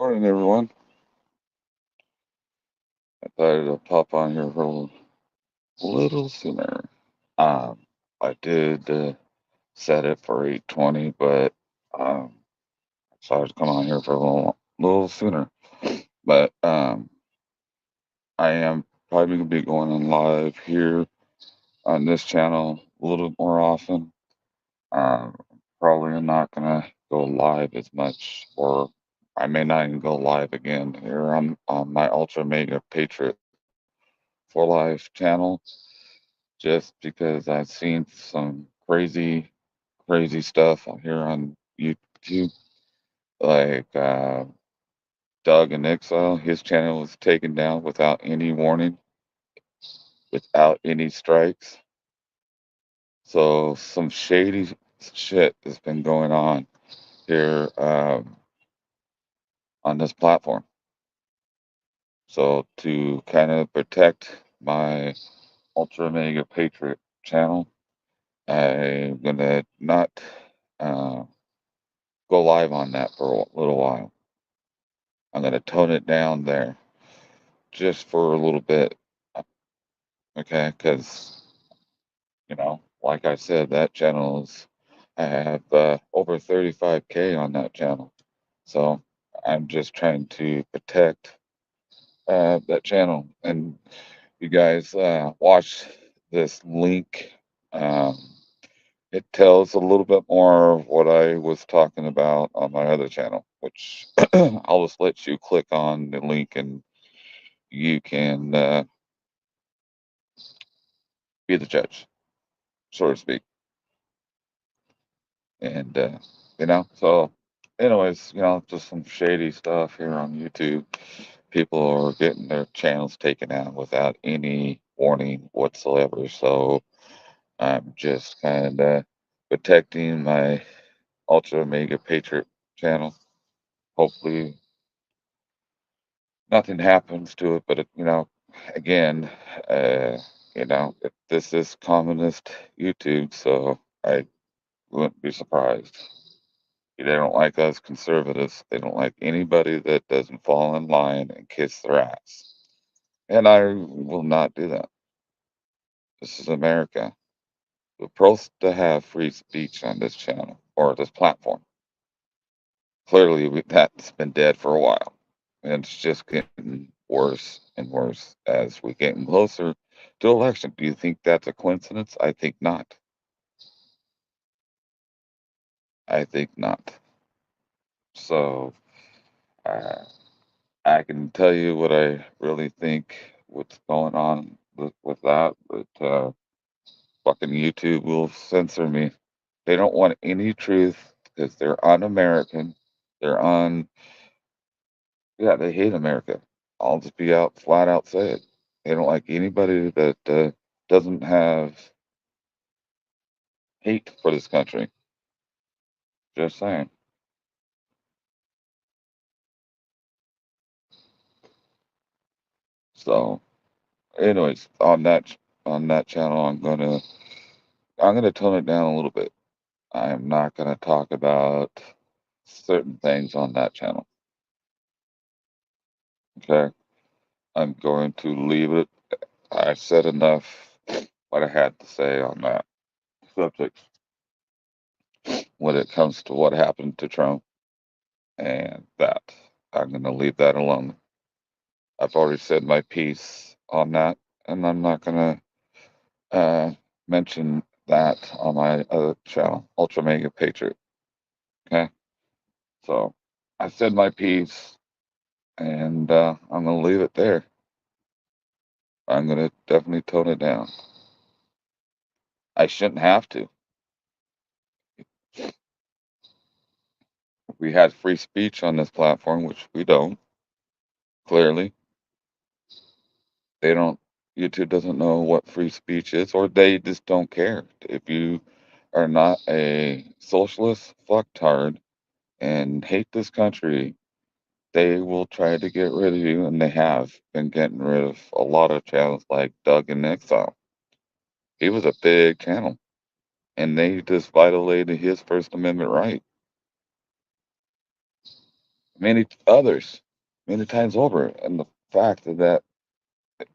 Morning, everyone. I thought I'd pop on here for a little sooner. Um, I did set it for 8:20, but um, I decided to come on here for a little sooner. But I am probably going to be going on live here on this channel a little more often. Um, Probably not going to go live as much, or I may not even go live again here on my Ultra Mega Patriot for Life channel, just because I've seen some crazy stuff on here on YouTube. Like Doug and Exile, his channel was taken down without any warning, without any strikes. So some shady shit has been going on here on this platform. So to kind of protect my Ultra Mega Patriot channel, I'm gonna not uh, go live on that for a little while. I'm gonna tone it down there just for a little bit, uh, okay? Because like I said, that channel is I have over 35K on that channel, so I'm just trying to protect that channel. And you guys watch this link. Um, it tells a little bit more of what I was talking about on my other channel, which I'll just let you click on the link and you can be the judge, so to speak. And so anyways, just some shady stuff here on YouTube. People are getting their channels taken out without any warning whatsoever. So I'm just kind of protecting my Ultra Mega Patriot channel. Hopefully nothing happens to it, but again, uh, this is communist YouTube, so I wouldn't be surprised. They don't like us conservatives. They don't like anybody that doesn't fall in line and kiss their ass. And I will not do that. This is America. We're supposed to have free speech on this channel or this platform. Clearly, that's been dead for a while. And it's just getting worse and worse as we're getting closer to election. Do you think that's a coincidence? I think not. I think not. So, uh, I can tell you what I really think what's going on with that, but fucking YouTube will censor me. They don't want any truth because they're un-American. They're yeah, they hate America. I'll just be out flat out say it. They don't like anybody that doesn't have hate for this country. Just saying. So, anyways, on that channel, I'm gonna tone it down a little bit. I am not gonna talk about certain things on that channel. Okay, I'm going to leave it. I said enough what I had to say on that subject when it comes to what happened to Trump, and that I'm going to leave that alone. I've already said my piece on that, and I'm not going to mention that on my other channel, Ultra Mega Patriot. Okay, so I said my piece, and I'm going to leave it there. I'm going to definitely tone it down. I shouldn't have to. We had free speech on this platform, which we don't. Clearly, they don't. YouTube doesn't know what free speech is, or they just don't care. If you are not a socialist fucktard and hate this country, they will try to get rid of you, and they have been getting rid of a lot of channels like Doug in Exile. He was a big channel, and they just violated his First Amendment right. many others, many times over. And the fact that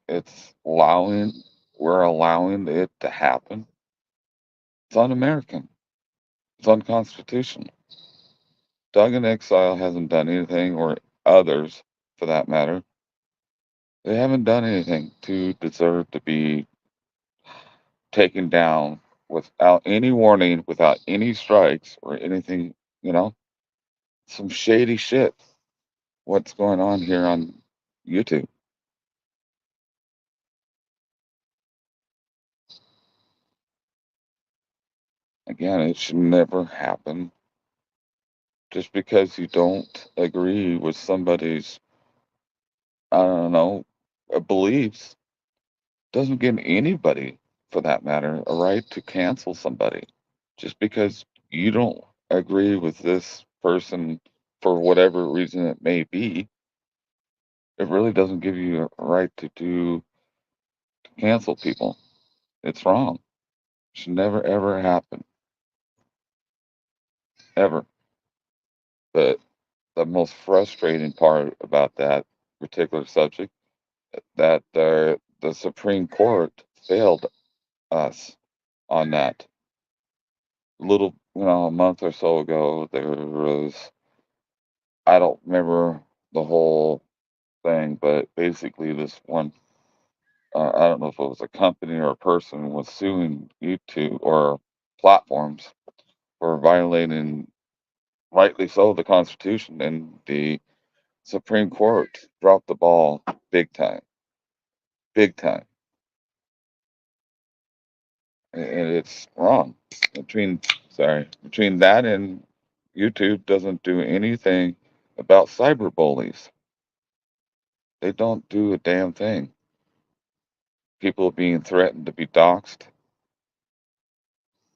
it's we're allowing it to happen, it's un American. It's unconstitutional. Doug in Exile hasn't done anything, or others for that matter. They haven't done anything to deserve to be taken down without any warning, without any strikes or anything, you know, some shady shit. What's going on here on YouTube? Again, it should never happen. Just because you don't agree with somebody's, I don't know, beliefs doesn't give anybody, for that matter, a right to cancel somebody. Just because you don't agree with this person for whatever reason it may be, it really doesn't give you a right to cancel people. It's wrong. Should never ever happen. Ever. But the most frustrating part about that particular subject, that the Supreme Court failed us on that. Little, a month or so ago, there was, I don't remember the whole thing, but basically this one, I don't know if it was a company or a person, was suing YouTube or platforms for violating, rightly so, the Constitution, and the Supreme Court dropped the ball big time, big time, and it's wrong. Between, sorry, between that and YouTube doesn't do anything about cyber bullies. They don't do a damn thing. People being threatened to be doxxed.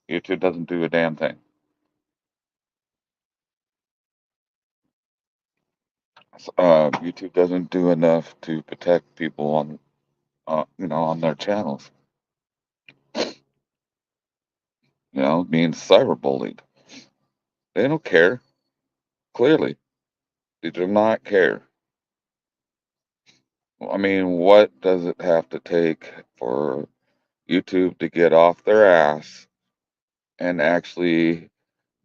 YouTube doesn't do a damn thing. YouTube doesn't do enough to protect people on their channels. Being cyberbullied. They don't care. Clearly, they do not care. I mean, what does it have to take for YouTube to get off their ass and actually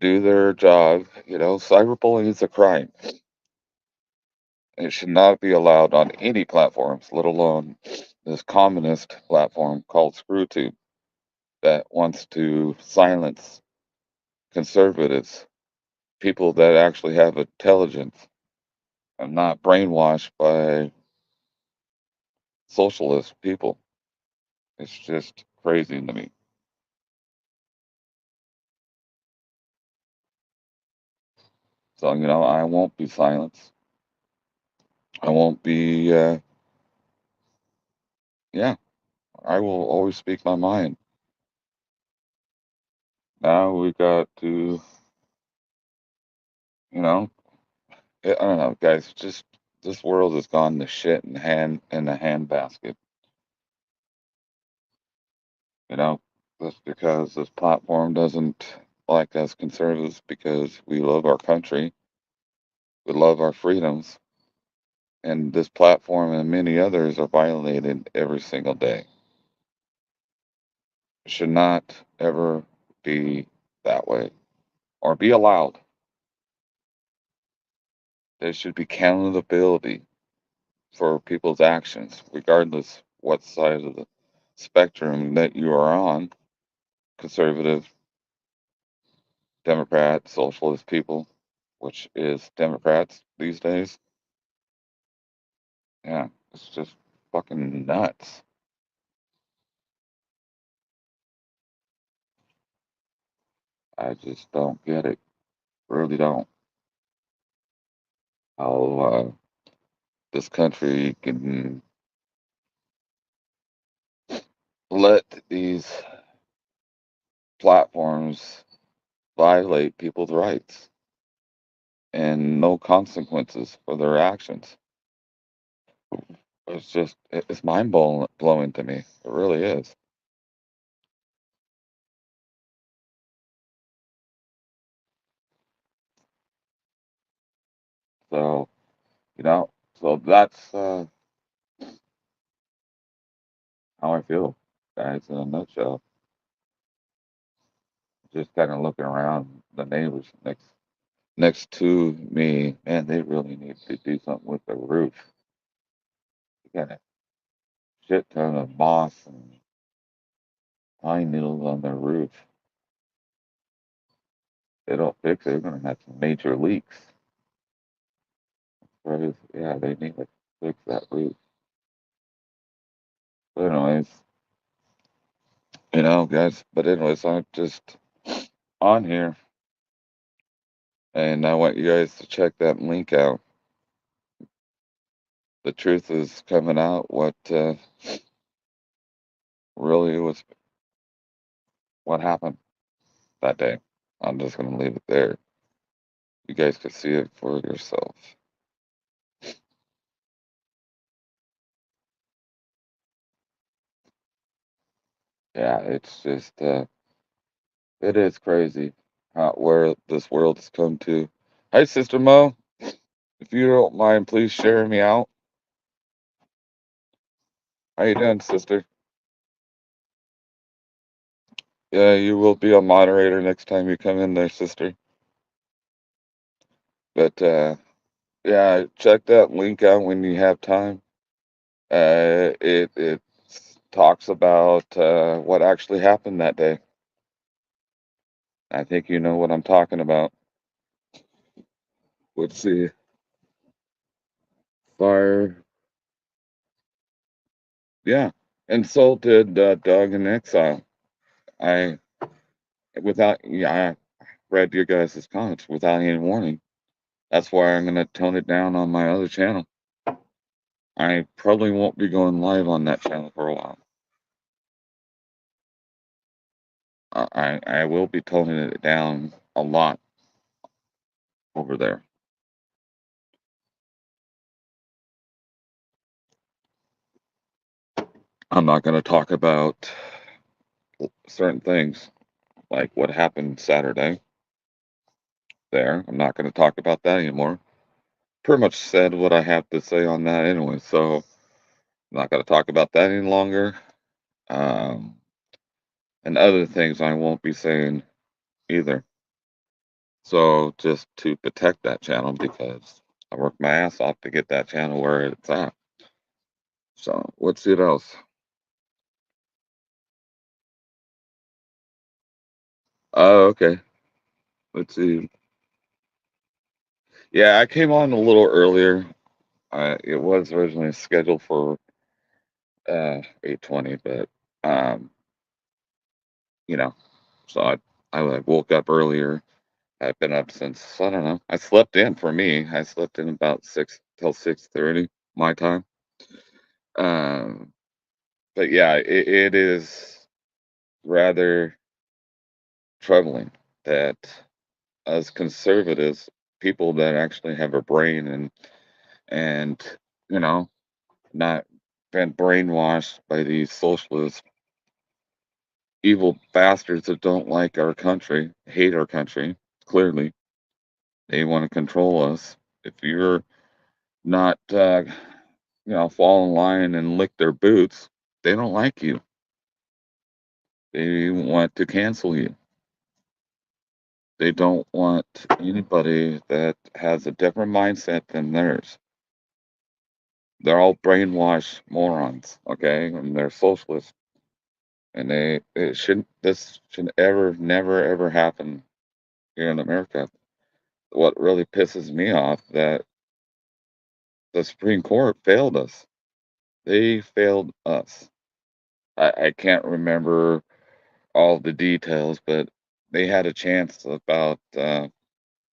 do their job? Cyberbullying is a crime. It should not be allowed on any platforms, let alone this communist platform called ScrewTube that wants to silence conservatives, people that actually have intelligence and not brainwashed by socialist people. It's just crazy to me. So, I won't be silenced. I won't be, yeah, I will always speak my mind. Now we got to, you know, I don't know, guys, just this world has gone to shit in the handbasket, you know, just because this platform doesn't like us conservatives because we love our country, we love our freedoms, and this platform and many others are violated every single day. It should not ever be that way or be allowed. There should be accountability for people's actions, regardless what side of the spectrum that you are on, conservative, Democrat, socialist people, which is Democrats these days. Yeah, it's just fucking nuts. I just don't get it. Really don't. How this country can let these platforms violate people's rights and no consequences for their actions. It's mind blowing to me. It really is. So, you know, so that's how I feel, guys, in a nutshell. Just kind of looking around the neighbors next to me, man, they really need to do something with the roof. They got a shit ton of moss and pine needles on their roof. They don't fix it, they're gonna have some major leaks. Right? Yeah, they need to fix that roof. But anyways, guys. But anyways, I'm just on here, and I want you guys to check that link out. The truth is coming out. What really was what happened that day. I'm just gonna leave it there. You guys could see it for yourself. Yeah, it's just it is crazy where this world has come to. Hi, Sister Mo. If you don't mind, please share me out. How you doing, sister? Yeah, you will be a moderator next time you come in there, sister. But yeah, check that link out when you have time. It talks about what actually happened that day. I think you know what I'm talking about. Let's see, fire. Yeah, and so did Doug in Exile. I yeah, I read your guys' comments without any warning. That's why I'm gonna tone it down on my other channel. I probably won't be going live on that channel for a while. I will be toning it down a lot over there. I'm not going to talk about certain things like what happened Saturday there. I'm not going to talk about that anymore. Pretty much said what I have to say on that anyway, so I'm not going to talk about that any longer. Um, and other things I won't be saying either. So just to protect that channel because I worked my ass off to get that channel where it's at. So let's see what else. Oh, okay. Let's see. Yeah, I came on a little earlier. It was originally scheduled for 8:20, but um, you know, so I like woke up earlier. I've been up since I don't know. I slept in for me. I slept in about 6 till 6:30 my time. Um, but yeah, it is rather troubling that as conservatives, people that actually have a brain and you know not been brainwashed by these socialist evil bastards that don't like our country, hate our country. Clearly, they want to control us. If you're not, fall in line and lick their boots, they don't like you. They want to cancel you. They don't want anybody that has a different mindset than theirs. They're all brainwashed morons, okay? And they're socialists. And it shouldn't, this should ever, never, ever happen here in America. What really pisses me off that the Supreme Court failed us. They failed us. I can't remember all the details, but they had a chance about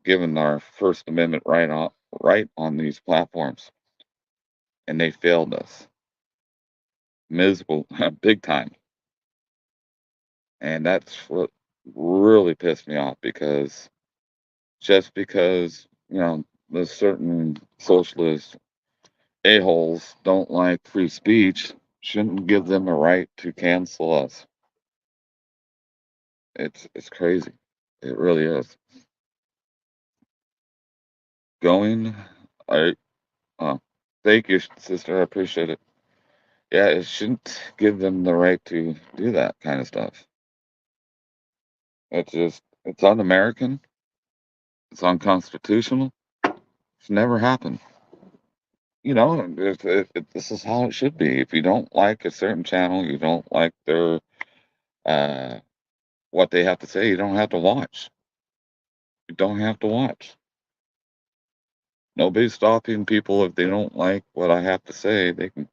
giving our First Amendment right on these platforms, and they failed us. Miserable, big time. And that's what really pissed me off because just because the certain socialist a-holes don't like free speech shouldn't give them a right to cancel us. It's crazy. It really is. Going. I thank you, sister. I appreciate it. Yeah, it shouldn't give them the right to do that kind of stuff. It's un-American. It's unconstitutional. It's never happened. This is how it should be. If you don't like a certain channel, you don't like their uh, what they have to say, you don't have to watch. You don't have to watch. Nobody's stopping people if they don't like what I have to say. They can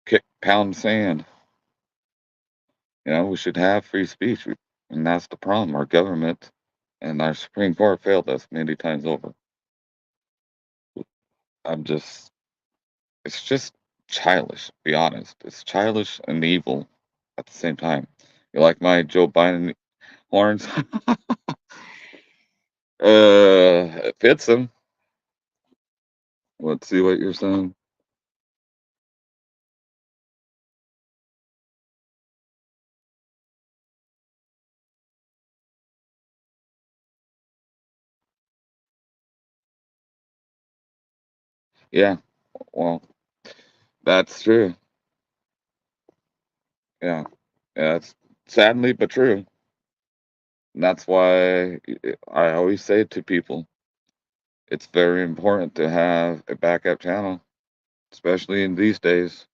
kick pound sand. We should have free speech, and that's the problem. Our government and our Supreme Court failed us many times over. I'm just, it's just childish. Be honest, it's childish and evil at the same time. You like my Joe Biden horns? It fits him. Let's see what you're saying. Yeah, well, that's true. Yeah, yeah, it's sadly but true. And that's why I always say to people, it's very important to have a backup channel, especially in these days.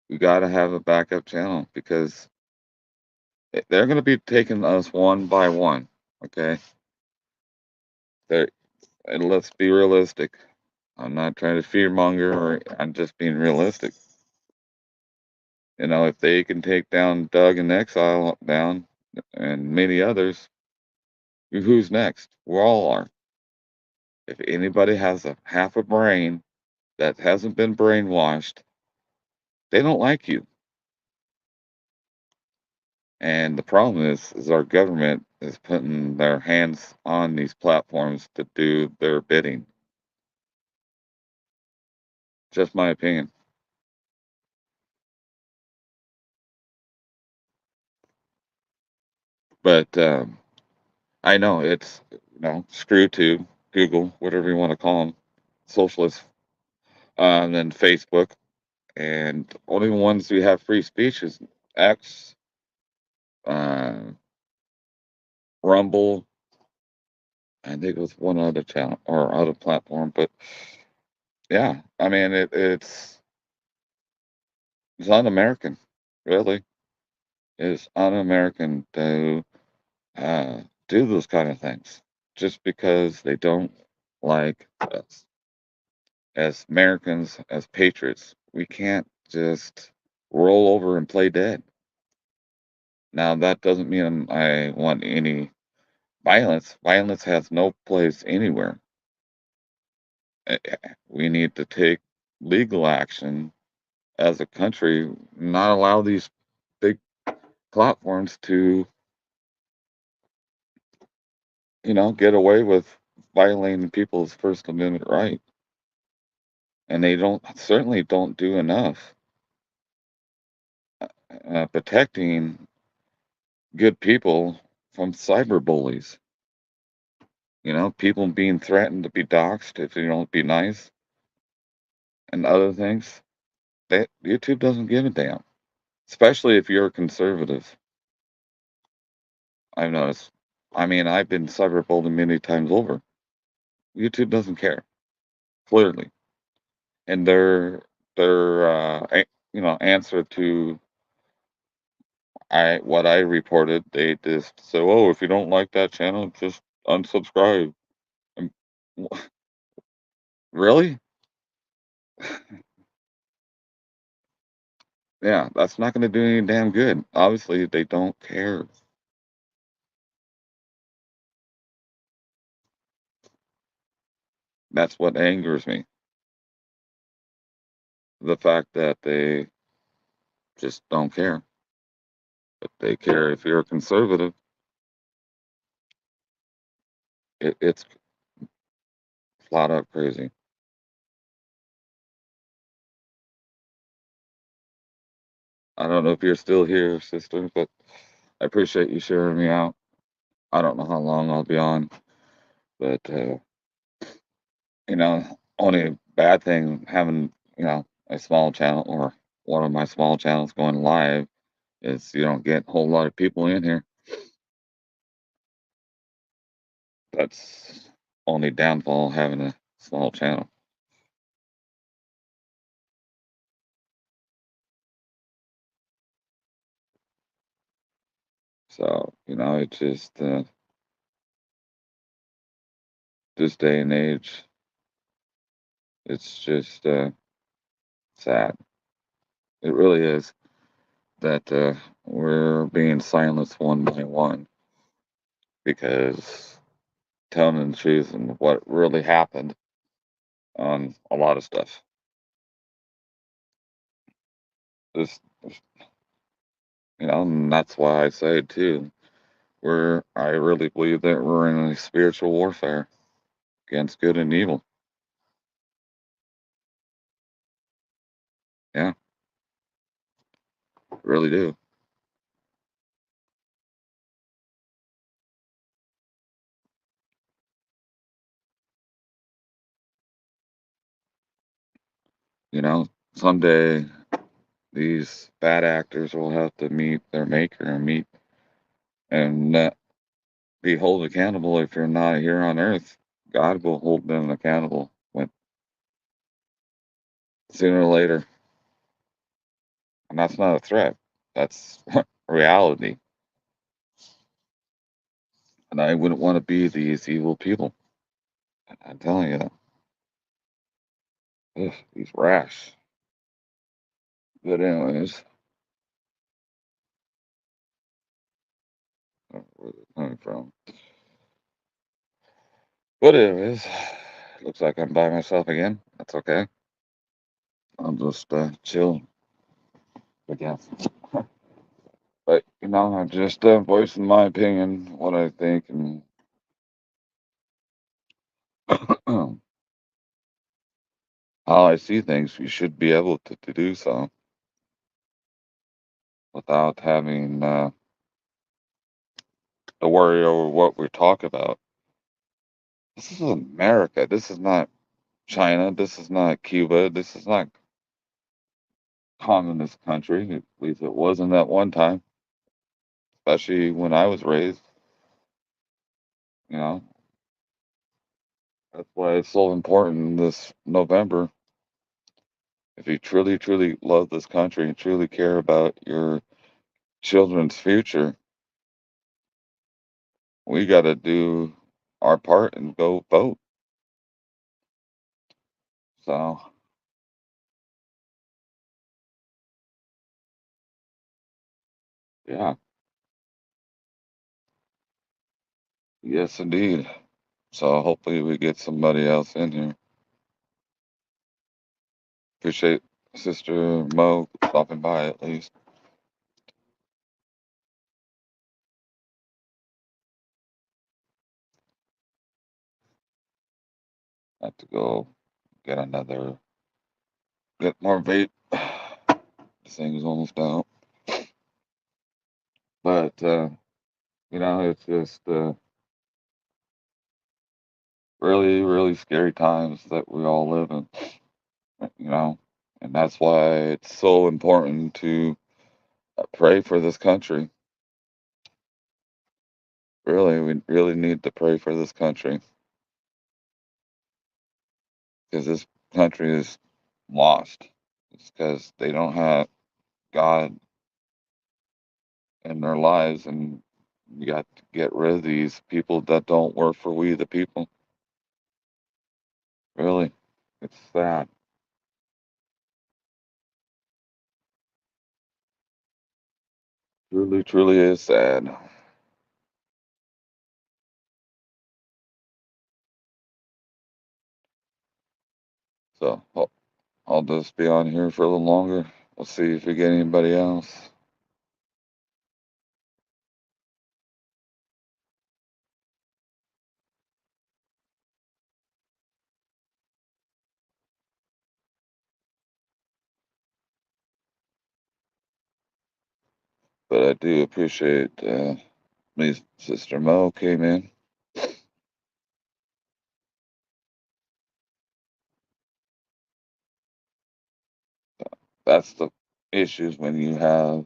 We got to have a backup channel because they're going to be taking us one by one. Okay, they're, and let's be realistic. I'm not trying to fear monger, or I'm just being realistic. If they can take down Doug and Exile down and many others, who's next? We all are. If anybody has a half a brain that hasn't been brainwashed, they don't like you. And the problem is our government is putting their hands on these platforms to do their bidding. Just my opinion. But I know it's screw to Google, whatever you want to call them, socialists, and then Facebook, and only ones who have free speech is X, uh, Rumble. I think it was one other channel or other platform, but yeah, I mean it's un-American, really. It's un-American to uh, do those kind of things just because they don't like us as Americans, as patriots. We can't just roll over and play dead. Now, that doesn't mean I want any violence. Violence has no place anywhere. We need to take legal action as a country, not allow these big platforms to, get away with violating people's First Amendment right. And they certainly don't do enough protecting good people from cyber bullies. People being threatened to be doxxed if you don't be nice and other things. That YouTube doesn't give a damn, especially if you're a conservative. I've noticed. I mean, I've been cyberbullied many times over. YouTube doesn't care, clearly, and their answer to I what I reported, they just say, "Oh, if you don't like that channel, just unsubscribe." And, really? Yeah, that's not going to do any damn good. Obviously, they don't care. That's what angers me. The fact that they just don't care. But they care if you're a conservative. It's flat out crazy. I don't know if you're still here, sister, but I appreciate you sharing me out. I don't know how long I'll be on, but only bad thing having, a small channel or one of my small channels going live is you don't get a whole lot of people in here. That's only downfall of having a small channel. So, it's just this day and age, it's just sad. It really is that we're being silenced one by one because telling the truth and what really happened on a lot of stuff. This, and that's why I say too, I really believe that we're in a spiritual warfare against good and evil. Yeah, really do. Someday these bad actors will have to meet their maker and be held accountable. If you're not here on earth, God will hold them accountable sooner or later. And that's not a threat. That's reality. And I wouldn't want to be these evil people. I'm telling you, ugh, these rash. But anyways, where's it coming from? But anyways, looks like I'm by myself again. That's okay. I'll just chill, I guess. But I'm just voicing my opinion, what I think, and how I see things. You should be able to do so without having to worry over what we talk about. This is America. This is not China. This is not Cuba. This is not communist country. At least it wasn't at one time, especially when I was raised. You know, that's why it's so important this November. If you truly, truly love this country and truly care about your children's future, we got to do our part and go vote. So, yeah, yes, indeed. So, hopefully, we get somebody else in here. Appreciate Sister Mo stopping by at least. Have to go get get more vape. This thing is almost out. But, it's just really, really scary times that we all live in, you know, and that's why it's so important to pray for this country. Really, we really need to pray for this country because this country is lost. It's because they don't have God in their lives, and you got to get rid of these people that don't work for we the people. Really, it's sad. Truly, truly is sad. So I'll just be on here for a little longer. We'll see if we get anybody else. But I do appreciate me, Sister Mo came in. That's the issues when you have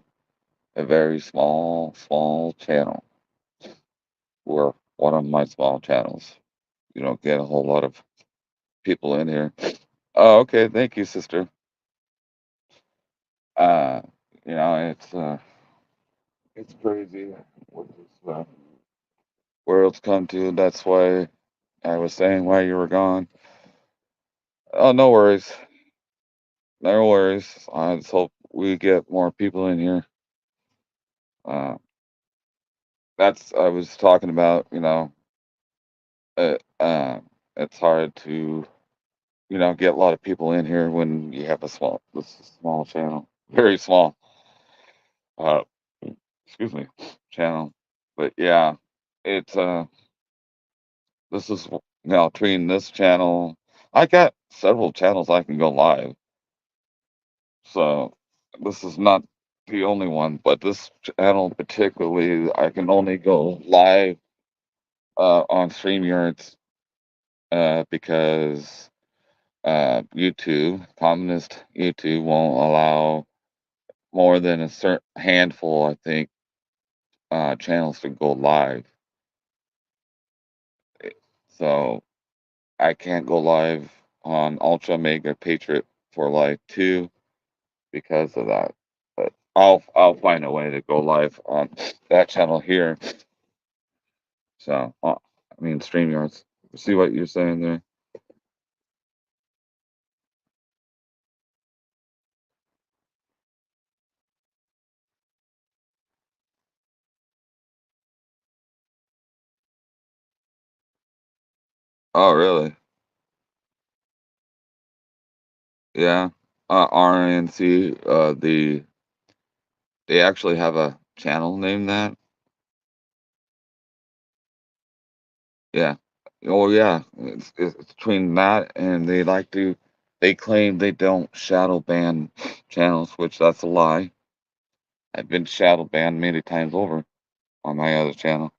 a very small channel, or one of my small channels. You don't get a whole lot of people in here. Oh, okay. Thank you, sister. Uh, it's crazy what this world's come to. That's why I was saying why you were gone. Oh, no worries. No worries. I just hope we get more people in here. Uh, that's I was talking about. Uh, uh, it's hard to get a lot of people in here when you have this small channel, very small. Uh, excuse me, channel. But yeah, it's this is between this channel. I got several channels I can go live, so this is not the only one. But this channel particularly, I can only go live on StreamYards because YouTube, communist YouTube, won't allow more than a certain handful, I think, channels to go live. So I can't go live on Ultra Mega Patriot for Life 2 because of that. But I'll find a way to go live on that channel here. So I mean StreamYards. See what you're saying there? Oh really? Yeah. RNC, they actually have a channel named that. Yeah. Oh yeah. It's between that and they claim they don't shadow ban channels, which that's a lie. I've been shadow banned many times over on my other channel,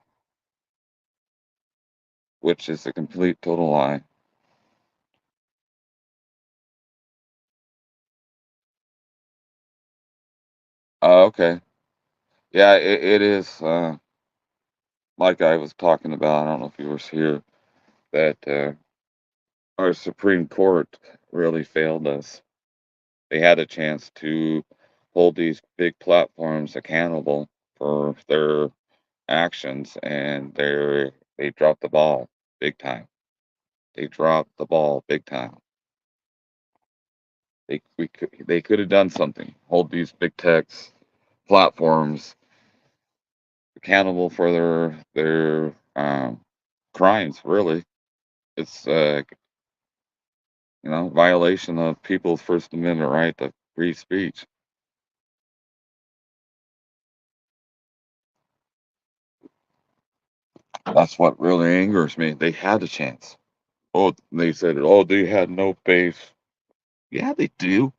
which is a complete total lie. Okay. Yeah, it is like I was talking about. I don't know if you were here that our Supreme Court really failed us. They had a chance to hold these big platforms accountable for their actions, and they dropped the ball big time. They dropped the ball big time. They could have done something. Hold these big techs platforms accountable for their crimes. Really, it's violation of people's First Amendment right to free speech. That's what really angers me. They had a chance. Oh, they said, oh, they had no base. Yeah, they do.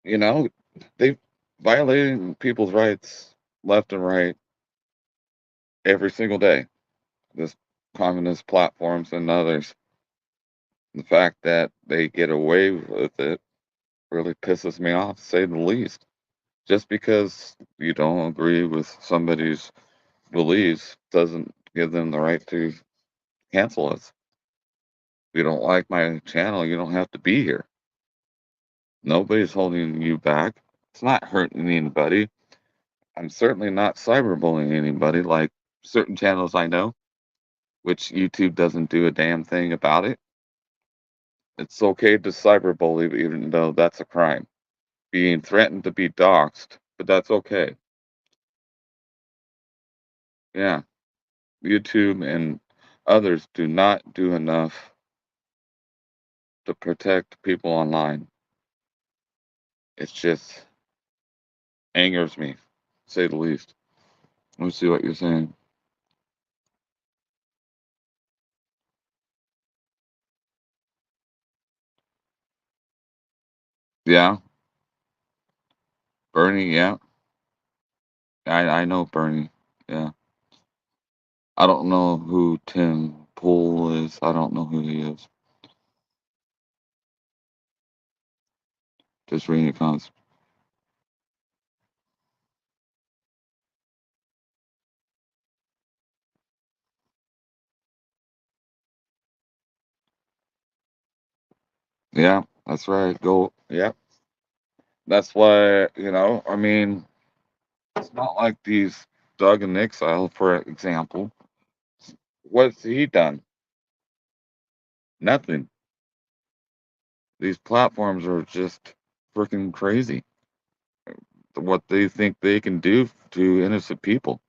You know, they violating people's rights left and right every single day. This communist platforms and others. The fact that they get away with it really pisses me off, to say the least. Just because you don't agree with somebody's beliefs doesn't give them the right to cancel us. If you don't like my channel, you don't have to be here. Nobody's holding you back. It's not hurting anybody. I'm certainly not cyberbullying anybody like certain channels I know, which YouTube doesn't do a damn thing about it. It's okay to cyberbully, even though that's a crime. Being threatened to be doxxed, but that's okay. Yeah, YouTube and others do not do enough to protect people online. It's just angers me, to say the least. Let me see what you're saying. Yeah, Bernie. Yeah, I know Bernie. Yeah, I don't know who Tim Pool is. I don't know who he is. Just reading your comments. Yeah, that's right. Go. Yeah, that's why. I mean, it's not like these Doug and Exile, for example. What's he done? Nothing. These platforms are just freaking crazy. What they think they can do to innocent people.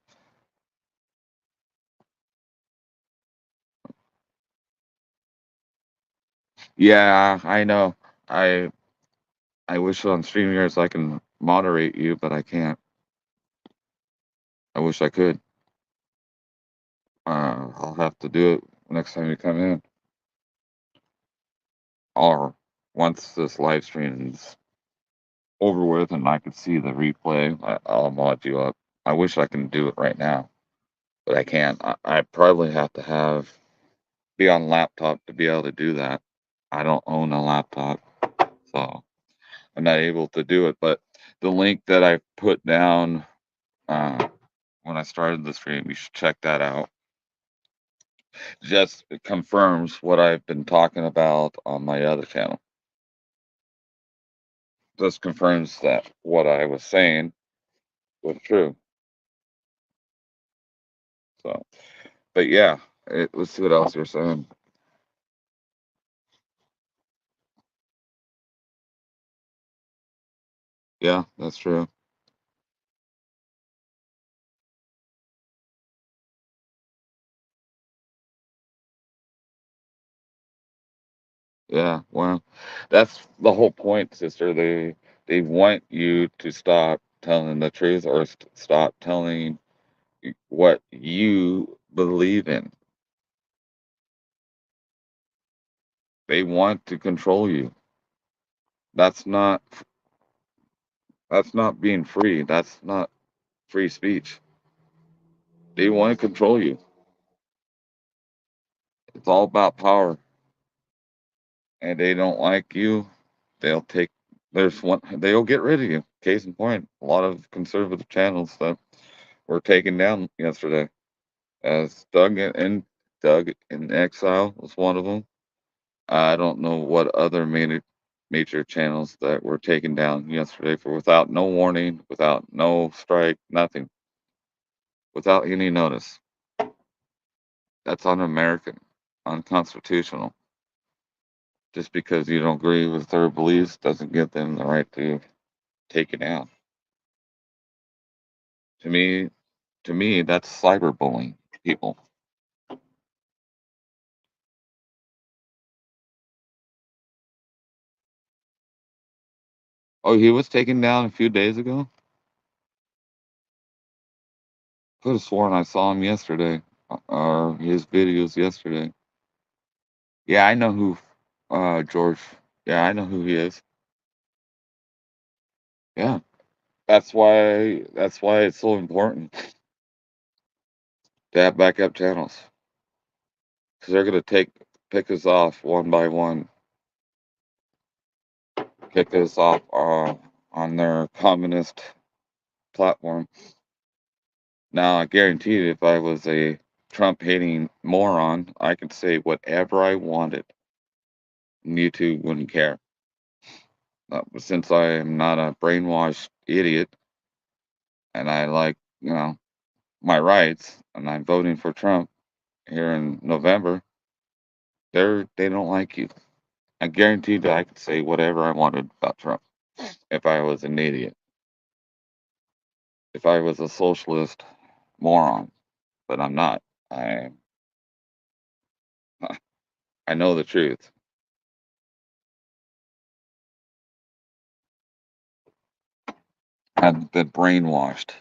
Yeah, I know. I I wish on StreamYards I can moderate you, but I can't. I wish I could. I'll have to do it next time you come in, or once this live stream is over with and I can see the replay, I'll mod you up. I wish I can do it right now, but I can't. I probably have to be on laptop to be able to do that. I don't own a laptop, so I'm not able to do it. But the link that I put down uh, when I started the stream, you should check that out. Just confirms what I've been talking about on my other channel. Just confirms that what I was saying was true. So, but yeah, let's see what else you're saying. Yeah, that's true. Yeah, well, that's the whole point, sister. They want you to stop telling the truth or stop telling what you believe in. They want to control you. That's not that's not being free. That's not free speech. They want to control you. It's all about power. And they don't like you, they'll take there's one they'll get rid of you. Case in point, a lot of conservative channels that were taken down yesterday. As Doug in Exile was one of them. I don't know what other major channels that were taken down yesterday for without no warning, without no strike, nothing, without any notice. That's un-American, unconstitutional. Just because you don't agree with their beliefs doesn't give them the right to take it down. To me, that's cyberbullying people. Oh, he was taken down a few days ago. Could have sworn I saw him yesterday, or his videos yesterday. Yeah, I know who George. Yeah, I know who he is. Yeah, that's why it's so important to have backup channels because they're gonna pick us off one by one, kick us off on their communist platform. Now, I guarantee you, if I was a Trump hating moron, I could say whatever I wanted. And YouTube wouldn't care. But since I am not a brainwashed idiot and I like, my rights and I'm voting for Trump here in November, they don't like you. I guarantee that I could say whatever I wanted about Trump if I was an idiot, if I was a socialist moron, but I'm not. I I know the truth. I've been brainwashed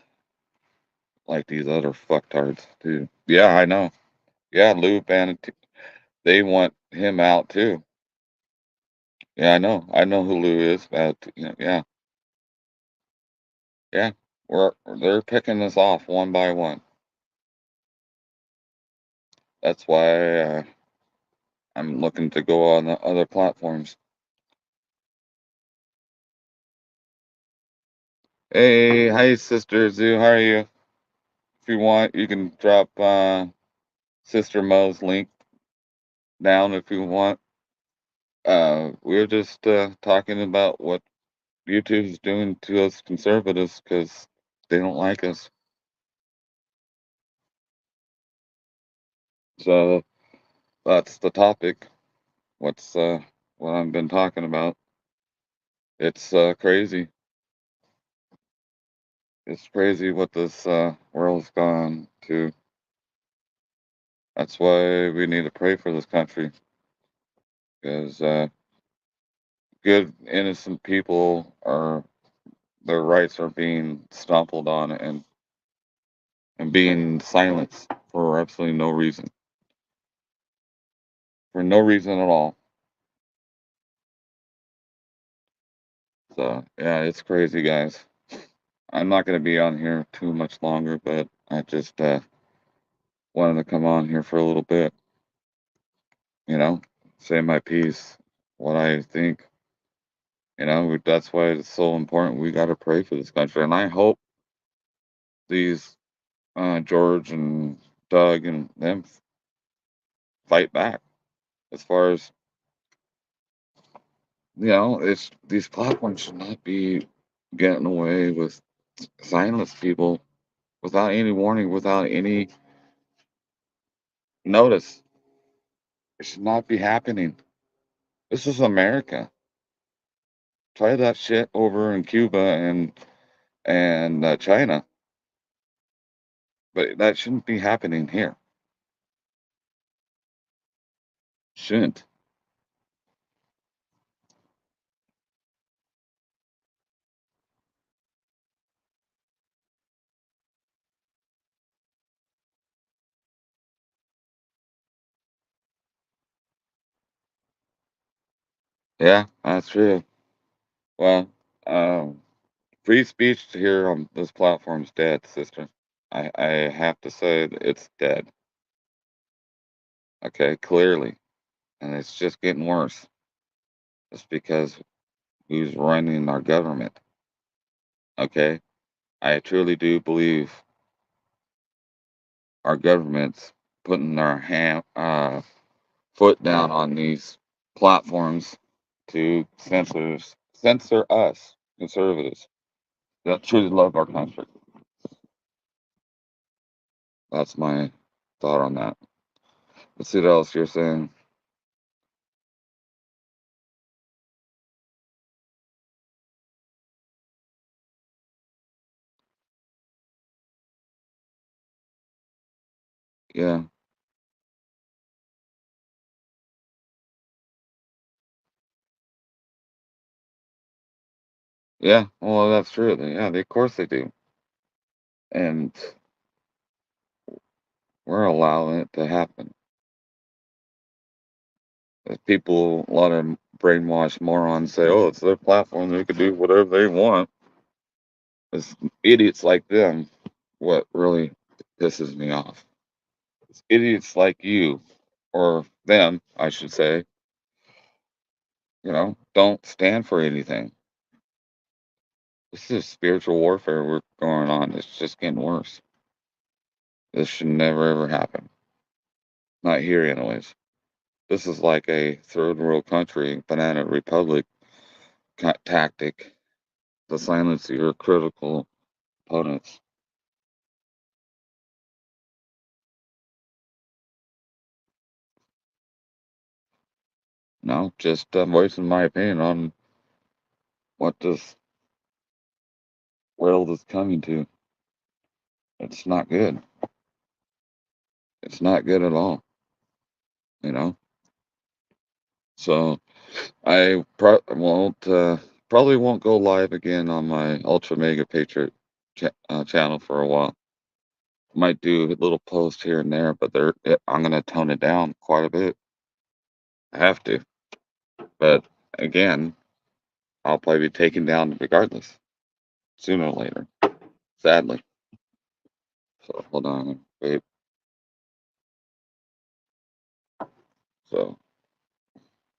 like these other fucktards too. Yeah, I know. Yeah, Lou Bannet, they want him out too. Yeah, I know. I know who Lou is. Yeah, yeah. They're picking us off one by one. That's why I'm looking to go on the other platforms. Hey, hi, Sister Zoo. How are you? If you want, you can drop Sister Mo's link down if you want. We're just talking about what YouTube is doing to us conservatives because they don't like us. So that's the topic. What's what I've been talking about? It's crazy. It's crazy what this world's gone to. That's why we need to pray for this country because good innocent people are their rights are being stumbled on and being silenced for absolutely no reason. For no reason at all. So yeah, it's crazy, guys. I'm not gonna be on here too much longer, but I just wanted to come on here for a little bit, you know, say my piece, what I think. That's why it's so important. We got to pray for this country, and I hope these George and Doug and them fight back. As far as it's these platforms should not be getting away with silence people without any warning, without any notice. It should not be happening. This is America. Try that shit over in Cuba and China, but that shouldn't be happening here. Shouldn't. Yeah, that's true. Well, um, free speech here on this platform is dead, sister. I have to say that it's dead. Okay, clearly, and it's just getting worse. It's because who's running our government. Okay, I truly do believe our government's putting their foot down on these platforms to censor us conservatives that truly love our country. That's my thought on that. Let's see what else you're saying. Yeah, yeah. Well, that's true. Yeah, of course they do, and we're allowing it to happen. As people, a lot of brainwashed morons say, "Oh, it's their platform; they can do whatever they want." It's idiots like them what really pisses me off. It's idiots like you, or them, I should say, don't stand for anything. This is spiritual warfare we're going on. It's just getting worse. This should never ever happen. Not here, anyways. This is like a third world country, banana republic tactic to silence your critical opponents. No, just voicing my opinion on what this world is coming to. It's not good. It's not good at all. You know. So won't probably won't go live again on my Ultra Mega Patriot channel for a while. Might do a little post here and there, but I'm gonna tone it down quite a bit. I have to, but again, I'll probably be taken down regardless sooner or later. Sadly. So hold on, wait. So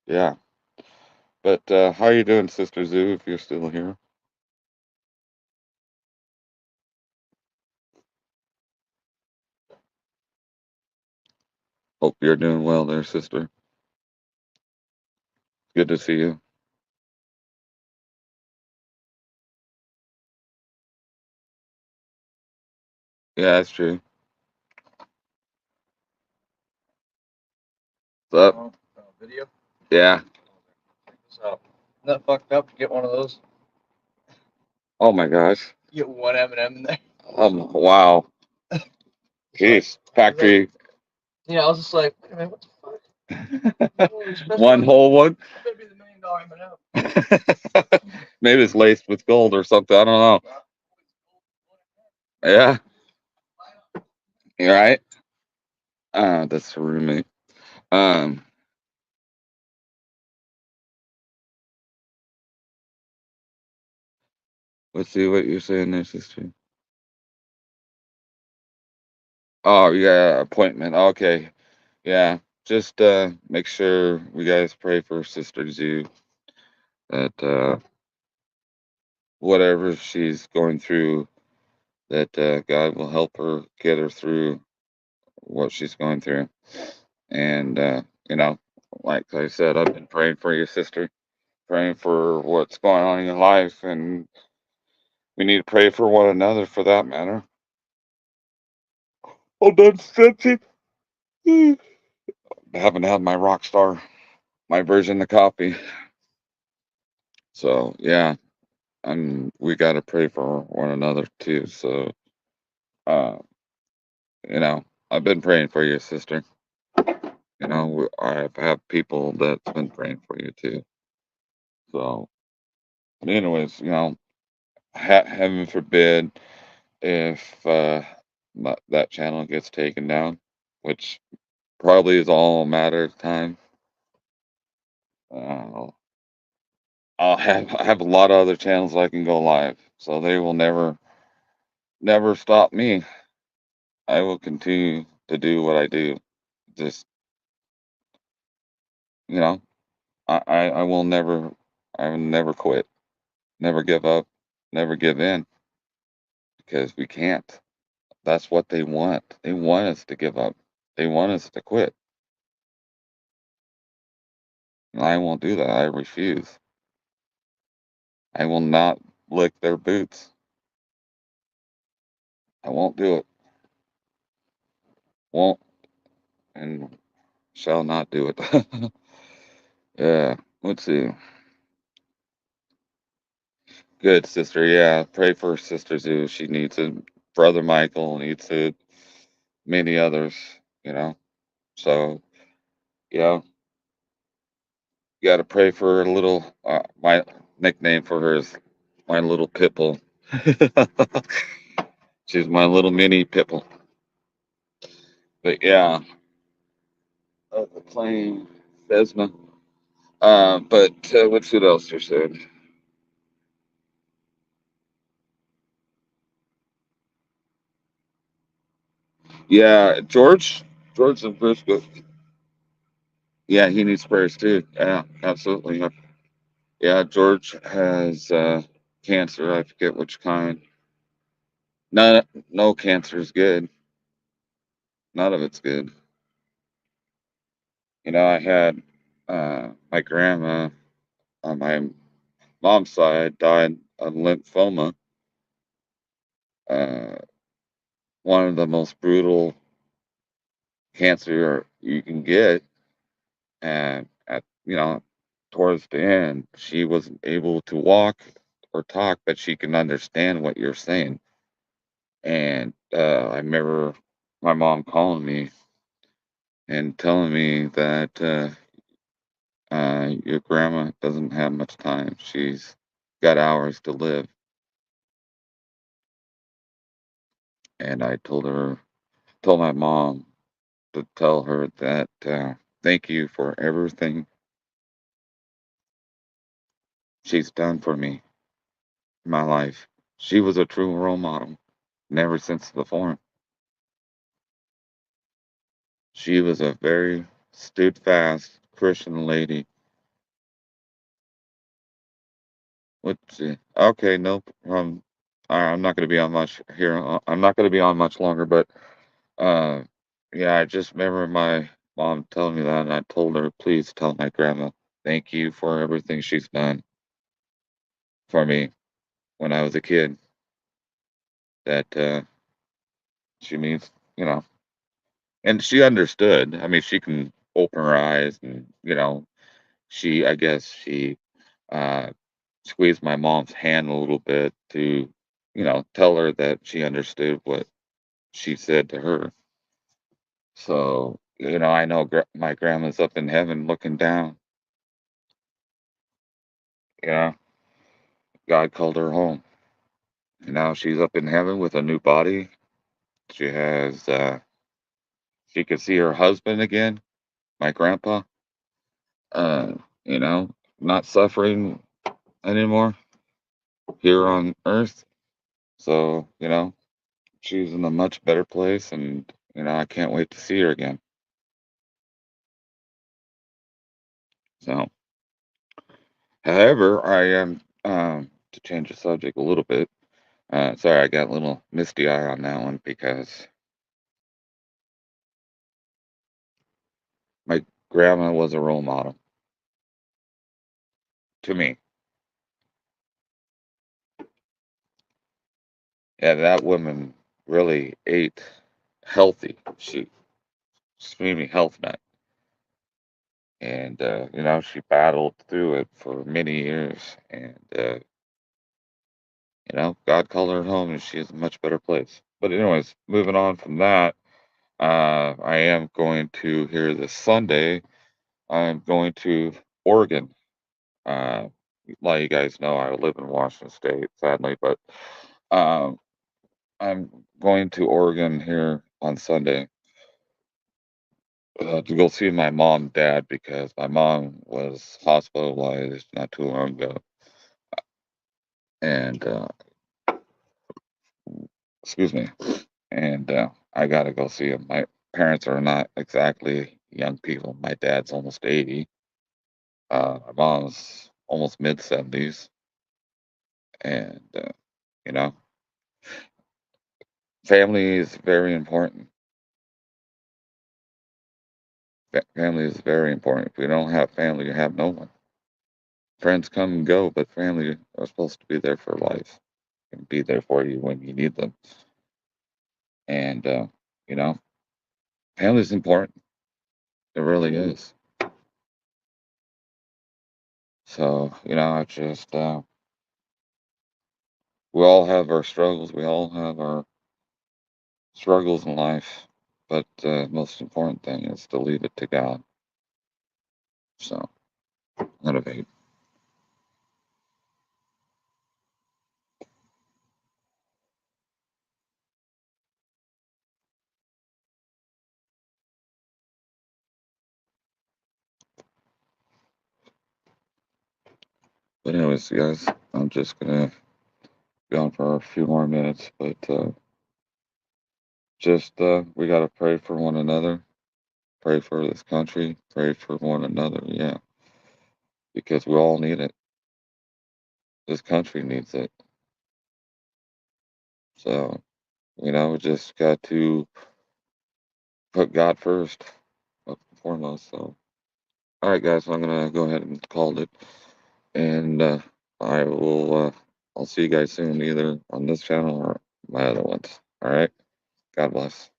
yeah, but how you doing, Sister Zoo? If you're still here, Hope you're doing well there, sister. Good to see you. Yeah, that's true. What's up? Video. Yeah. So, isn't that fucked up to get one of those? Oh my gosh. You get one M&M in there. Wow. Jeez. Factory. Yeah, I was just like, wait a minute, what the fuck? One whole one. That better be the $1 million M&M. Maybe it's laced with gold or something. I don't know. Yeah. You're right. That's her roommate. Um, let's see what you're saying there, sister. Oh yeah, appointment. Okay. Yeah. Just make sure we guys pray for Sister Zoo that whatever she's going through, that God will help her get her through what she's going through. And you know, like I said, I've been praying for your sister, praying for what's going on in your life, and we need to pray for one another for that matter. Oh, that's sexy. I haven't had my rock star, my version of coffee. So yeah, and we got to pray for one another too. So uh, you know, I've been praying for your sister. You know, I have people that's been praying for you too. So, anyways, you know, heaven forbid if that channel gets taken down, which probably is all a matter of time. Uh, I have a lot of other channels I can go live, so they will never stop me. I will continue to do what I do. Just you know, I will never quit, never give up, never give in because we can't. That's what they want. They want us to give up. They want us to quit. And I won't do that. I refuse. I will not lick their boots. I won't do it. Won't and shall not do it. Yeah. Let's see. Good sister. Yeah. Pray for Sister Zoo. She needs it. Brother Michael needs it. Many others. You know. So yeah, you got to pray for a little. My nickname for her is my little pitbull. She's my little mini pitbull. But yeah, the plane, Vesma. But what's what else you said? Yeah, George and Briscoe. Yeah, he needs prayers too. Yeah, absolutely. Yeah, George has cancer. I forget which kind. No, no cancer is good. None of it's good. You know, I had my grandma on my mom's side died of lymphoma. Uh, one of the most brutal cancer you can get, and at towards the end, she wasn't able to walk or talk, but she can understand what you're saying. And I remember my mom calling me and telling me that your grandma doesn't have much time. She's got hours to live. And I told my mom to tell her that thank you for everything she's done for me in my life. She was a true role model. Never since the form. She was a very steadfast Christian lady. Let's see. Okay, nope. I'm not going to be on much here. I'm not going to be on much longer, but uh, yeah, I just remember mom telling me that, and I told her, please tell my grandma thank you for everything she's done for me when I was a kid. That she means, you know, and she understood. I mean, she can open her eyes, and I guess she uh, squeezed my mom's hand a little bit to, tell her that she understood what she said to her. So, I know my grandma's up in heaven looking down. You know, God called her home. And now she's up in heaven with a new body. She has, she could see her husband again, my grandpa, uh, you know, not suffering anymore here on earth. So, she's in a much better place, and, I can't wait to see her again. So, however, I am, to change the subject a little bit. Sorry, I got a little misty eye on that one because my grandma was a role model to me. Yeah, that woman really ate healthy. She screaming health nut, and she battled through it for many years, and God called her home, and she is a much better place. But anyways, moving on from that, I am going to here this Sunday. I'm going to Oregon. Uh, Let you guys know I live in Washington State, sadly, but um, I'm going to Oregon here on Sunday to go see my mom and dad because my mom was hospitalized not too long ago, and excuse me, and I got to go see them. My parents are not exactly young people. My dad's almost 80. My mom's almost mid 70s, and you know, family is very important. Family is very important. If we don't have family, you have no one. Friends come and go, but family are supposed to be there for life and be there for you when you need them. And you know, family is important. It really is. So I just we all have our struggles. We all have our struggles in life, but most important thing is to leave it to God. So motivate. But anyways, guys, I'm just gonna be on for a few more minutes, but just we gotta pray for one another, pray for this country, pray for one another. Yeah, because we all need it. This country needs it. So we just got to put God first, up and foremost. So, all right, guys, I'm gonna go ahead and call it, and I will. I'll see you guys soon, either on this channel or my other ones. All right. God bless.